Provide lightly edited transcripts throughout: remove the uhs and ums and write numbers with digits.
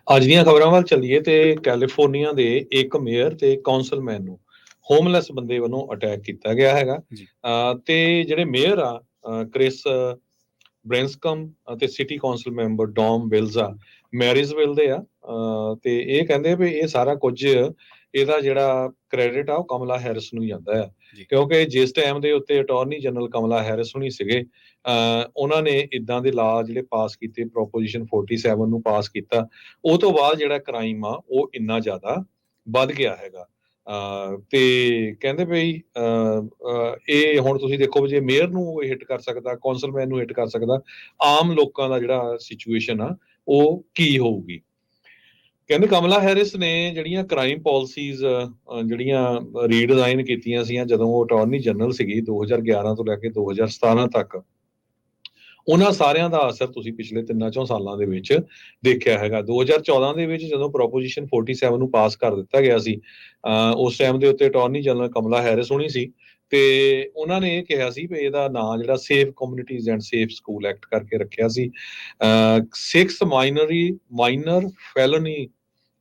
ਅੱਜ ਦੀਆਂ ਖਬਰਾਂ ਵੱਲ ਚੱਲੀਏ ਤੇ ਕੈਲੀਫੋਰਨੀਆ ਦੇ ਇੱਕ ਮੇਅਰ ਤੇ ਕਾਉਂਸਲਮੈਨ ਨੂੰ ਹੋਮਲੈਸ ਬੰਦੇ ਵੱਲੋਂ ਅਟੈਕ ਕੀਤਾ ਗਿਆ ਹੈਗਾ। ਜੀ ਤੇ ਜਿਹੜੇ ਮੇਅਰ ਆ ਕ੍ਰਿਸ ਬ੍ਰੈਂਸਕਮ ਅਤੇ ਸਿਟੀ ਕਾਉਂਸਲ ਮੈਂਬਰ ਡੌਮ ਵਿਲਜ਼ ਆ ਮੈਰਿਜ਼ਵਿਲ ਦੇ ਆ। ਤੇ ਇਹ ਕਹਿੰਦੇ ਵੀ ਇਹ ਸਾਰਾ ਕੁਝ ਇਹਦਾ ਜਿਹੜਾ ਕ੍ਰੈਡਿਟ ਆ ਉਹ ਕਮਲਾ ਹੈਰਿਸ ਨੂੰ ਜਾਂਦਾ ਆ, ਜੀ ਕਿਉਂਕਿ ਜਿਸ ਟਾਈਮ ਦੇ ਉੱਤੇ ਅਟਾਰਨੀ ਜਨਰਲ ਕਮਲਾ ਹੈਰਿਸ ਹੁਣੀ ਸੀਗੇ, ਉਹਨਾਂ ਨੇ ਇਦਾਂ ਦੇ ਲਾ ਜਿਹੜੇ ਪਾਸ ਕੀਤੇ, ਪ੍ਰੋਪੋਜੀਸ਼ਨ 47 ਨੂੰ ਪਾਸ ਕੀਤਾ। ਉਹ ਤੋਂ ਬਾਅਦ ਜਿਹੜਾ ਕ੍ਰਾਈਮ ਆ ਉਹ ਇੰਨਾ ਜ਼ਿਆਦਾ ਵੱਧ ਗਿਆ ਹੈਗਾ। ਤੇ ਕਹਿੰਦੇ ਬਈ ਇਹ ਹੁਣ ਤੁਸੀਂ ਦੇਖੋ ਜੇ ਮੇਅਰ ਨੂੰ ਹਿੱਟ ਕਰ ਸਕਦਾ, ਕੌਂਸਲਮੈਨ ਨੂੰ ਹਿੱਟ ਕਰ ਸਕਦਾ, ਆਮ ਲੋਕਾਂ ਦਾ ਜਿਹੜਾ ਸਿਚੁਏਸ਼ਨ ਆ ਉਹ ਕੀ ਹੋਊਗੀ। ਕਹਿੰਦੇ ਕਮਲਾ ਹੈਰਿਸ ਨੇ ਜਿਹੜੀਆਂ ਕ੍ਰਾਈਮ ਪਾਲਿਸੀਜ਼ ਜਿਹੜੀਆਂ ਰੀਡਿਜ਼ਾਈਨ ਕੀਤੀਆਂ ਸੀ ਜਦੋਂ ਉਹ ਅਟਾਰਨੀ ਜਨਰਲ ਸੀਗੀ 2011 ਤੋਂ ਲੈ ਕੇ 2017 ਤੱਕ, ਉਹਨਾਂ ਸਾਰਿਆਂ ਦਾ ਅਸਰ ਤੁਸੀਂ ਪਿਛਲੇ 3-4 ਸਾਲਾਂ ਦੇ ਵਿੱਚ ਦੇਖਿਆ ਹੈਗਾ। 2014 ਦੇ ਵਿੱਚ ਜਦੋਂ ਪ੍ਰੋਪੋਜੀਸ਼ਨ 47 ਨੂੰ ਪਾਸ ਕਰ ਦਿੱਤਾ ਗਿਆ ਸੀ, ਉਸ ਟਾਈਮ ਦੇ ਉੱਤੇ ਅਟਾਰਨੀ ਜਨਰਲ ਕਮਲਾ ਹੈਰਿਸ ਹੋਣੀ ਸੀ ਤੇ ਉਹਨਾਂ ਨੇ ਇਹ ਕਿਹਾ ਸੀ ਵੀ ਇਹਦਾ ਨਾਂ ਜਿਹੜਾ safe communities and safe school act ਕਰਕੇ ਰੱਖਿਆ ਸੀ। 6 ਮਾਈਨਰ ਫੈਲਨੀ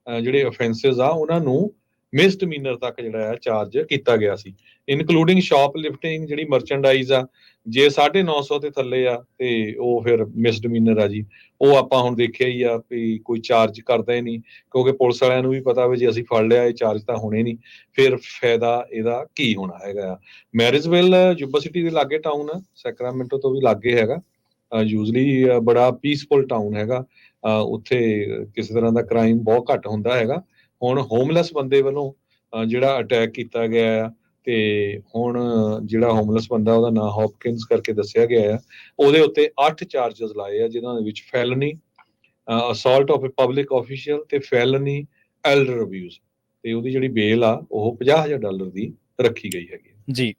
ਜਿਹੜੇ ਅਫੈਂਸਿਸ ਆ ਉਹਨਾਂ ਨੂੰ ਮਿਸਡਮੀਨਰ ਤੱਕ ਜਿਹੜਾ ਹੈ ਚਾਰਜ ਕੀਤਾ ਗਿਆ ਸੀ, ਇਨਕਲੂਡਿੰਗ ਸ਼ਾਪ ਲਿਫਟਿੰਗ, ਜਿਹੜੀ ਮਰਚੈਂਡਾਈਜ਼ ਆ ਜੇ 950 ਦੇ ਥੱਲੇ ਆ ਤੇ ਉਹ ਫਿਰ ਮਿਸਡਮੀਨਰ ਆ ਜੀ। ਉਹ ਆਪਾਂ ਹੁਣ ਦੇਖਿਆ ਹੀ ਆ ਵੀ ਕੋਈ ਚਾਰਜ ਕਰਦਾ ਹੀ ਨਹੀਂ, ਕਿਉਂਕਿ ਪੁਲਿਸ ਵਾਲਿਆਂ ਨੂੰ ਵੀ ਪਤਾ ਵੀ ਜੇ ਅਸੀਂ ਫੜ ਲਿਆ ਇਹ ਚਾਰਜ ਤਾਂ ਹੋਣੇ ਨਹੀਂ, ਫਿਰ ਫਾਇਦਾ ਇਹਦਾ ਕੀ ਹੋਣਾ ਹੈਗਾ। ਮੈਰਿਜਵਿਲ ਯੂਬਾ ਸਿਟੀ ਦੇ ਲਾਗੇ ਟਾਊਨ ਆ, ਸੈਕਰਾਮੈਂਟੋ ਤੋਂ ਵੀ ਲਾਗੇ ਹੈਗਾ। ਯੂਜ਼ਲੀ ਬੜਾ ਪੀਸਫੁਲ ਟਾਊਨ ਹੈਗਾ, ਉੱਥੇ ਕਿਸੇ ਤਰ੍ਹਾਂ ਦਾ ਕ੍ਰਾਈਮ ਬਹੁਤ ਘੱਟ ਹੁੰਦਾ ਹੈਗਾ। ਹੁਣ ਹੋਮਲੈਸ ਬੰਦੇ ਵੱਲੋਂ ਜਿਹੜਾ ਅਟੈਕ ਕੀਤਾ ਗਿਆ ਆ, ਤੇ ਹੁਣ ਜਿਹੜਾ ਹੋਮਲੈਸ ਬੰਦਾ ਉਹਦਾ ਨਾਂ ਹੌਪਕਿੰਸ ਕਰਕੇ ਦੱਸਿਆ ਗਿਆ ਆ, ਉਹਦੇ ਉੱਤੇ 8 ਚਾਰਜਸ ਲਾਏ ਆ, ਜਿਨ੍ਹਾਂ ਦੇ ਵਿੱਚ felony, assault of a public official ਤੇ ਫੈਲਨੀ ਐਲਡਰ ਅਬਿਊਜ਼, ਤੇ ਉਹਦੀ ਜਿਹੜੀ ਬੇਲ ਆ ਉਹ $50,000 ਦੀ ਰੱਖੀ ਗਈ ਹੈਗੀ। ਜੀ